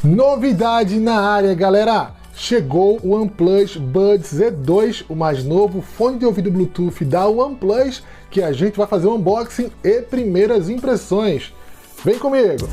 Novidade na área, galera! Chegou o OnePlus Buds Z2, o mais novo fone de ouvido Bluetooth da OnePlus, que a gente vai fazer um unboxing e primeiras impressões. Vem comigo!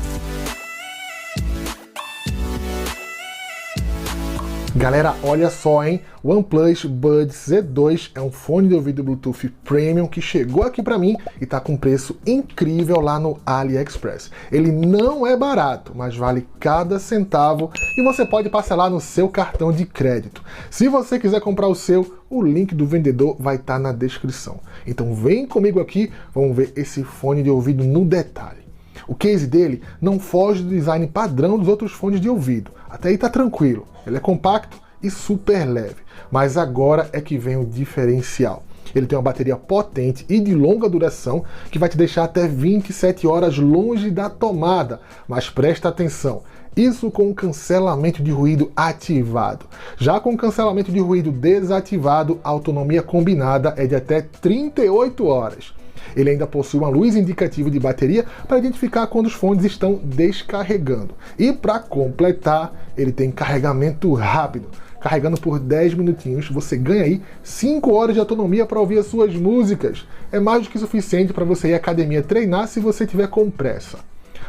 Galera, olha só, hein? O OnePlus Buds Z2 é um fone de ouvido Bluetooth Premium que chegou aqui pra mim e tá com preço incrível lá no AliExpress. Ele não é barato, mas vale cada centavo e você pode parcelar no seu cartão de crédito. Se você quiser comprar o seu, o link do vendedor vai estar na descrição. Então vem comigo aqui, vamos ver esse fone de ouvido no detalhe. O case dele não foge do design padrão dos outros fones de ouvido. Até aí tá tranquilo. Ele é compacto e super leve. Mas agora é que vem o diferencial. Ele tem uma bateria potente e de longa duração que vai te deixar até 27 horas longe da tomada. Mas presta atenção, isso com o cancelamento de ruído ativado. Já com o cancelamento de ruído desativado, a autonomia combinada é de até 38 horas. Ele ainda possui uma luz indicativa de bateria para identificar quando os fones estão descarregando. E para completar, ele tem carregamento rápido. Carregando por 10 minutinhos, você ganha aí 5 horas de autonomia para ouvir as suas músicas. É mais do que suficiente para você ir à academia treinar se você tiver com pressa.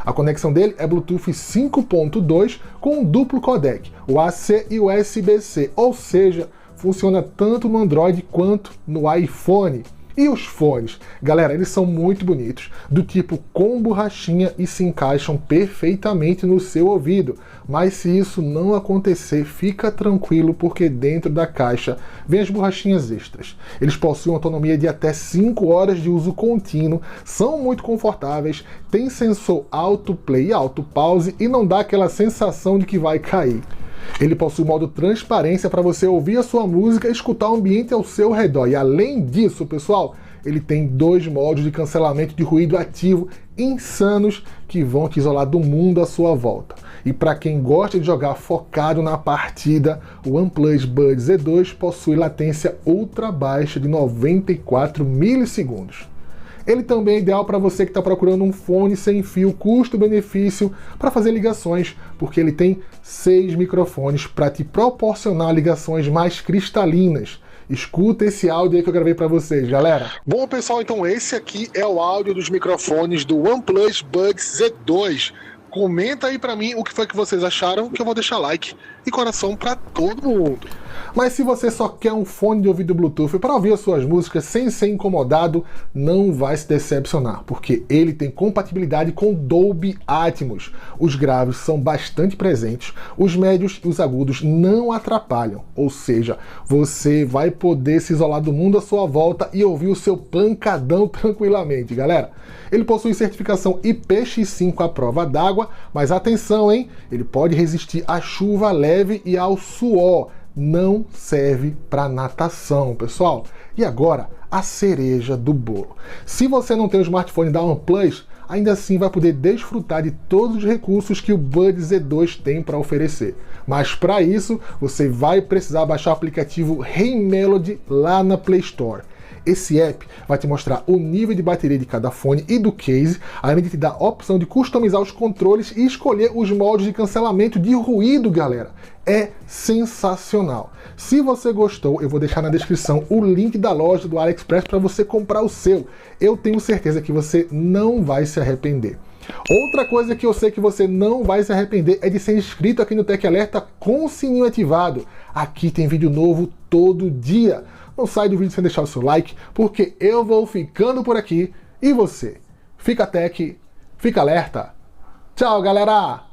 A conexão dele é Bluetooth 5.2 com um duplo codec, o AC e o USB-C, ou seja, funciona tanto no Android quanto no iPhone. E os fones? Galera, eles são muito bonitos, do tipo com borrachinha e se encaixam perfeitamente no seu ouvido. Mas se isso não acontecer, fica tranquilo porque dentro da caixa vem as borrachinhas extras. Eles possuem autonomia de até 5 horas de uso contínuo, são muito confortáveis, tem sensor autoplay e autopause e não dá aquela sensação de que vai cair. Ele possui modo transparência para você ouvir a sua música e escutar o ambiente ao seu redor. E além disso, pessoal, ele tem 2 modos de cancelamento de ruído ativo insanos que vão te isolar do mundo à sua volta. E para quem gosta de jogar focado na partida, o OnePlus Buds Z2 possui latência ultra baixa de 94 milissegundos. Ele também é ideal para você que está procurando um fone sem fio custo-benefício para fazer ligações, porque ele tem 6 microfones para te proporcionar ligações mais cristalinas. Escuta esse áudio aí que eu gravei para vocês, galera. Bom, pessoal, então esse aqui é o áudio dos microfones do OnePlus Buds Z2. Comenta aí pra mim o que foi que vocês acharam, que eu vou deixar like e coração pra todo mundo. Mas se você só quer um fone de ouvido Bluetooth para ouvir as suas músicas sem ser incomodado, não vai se decepcionar, porque ele tem compatibilidade com Dolby Atmos. Os graves são bastante presentes, os médios e os agudos não atrapalham, ou seja, você vai poder se isolar do mundo à sua volta e ouvir o seu pancadão tranquilamente, galera. Ele possui certificação IPX5 à prova d'água, mas atenção, hein? Ele pode resistir à chuva leve e ao suor. Não serve para natação, pessoal. E agora, a cereja do bolo. Se você não tem o smartphone da OnePlus, ainda assim vai poder desfrutar de todos os recursos que o Buds Z2 tem para oferecer. Mas para isso, você vai precisar baixar o aplicativo Hey Melody lá na Play Store. Esse app vai te mostrar o nível de bateria de cada fone e do case, além de te dar a opção de customizar os controles e escolher os modos de cancelamento de ruído, galera. É sensacional. Se você gostou, eu vou deixar na descrição o link da loja do AliExpress para você comprar o seu. Eu tenho certeza que você não vai se arrepender. Outra coisa que eu sei que você não vai se arrepender é de ser inscrito aqui no Tech Alerta com o sininho ativado. Aqui tem vídeo novo todo dia. Não sai do vídeo sem deixar o seu like, porque eu vou ficando por aqui. E você? Fica tech, fica alerta. Tchau, galera!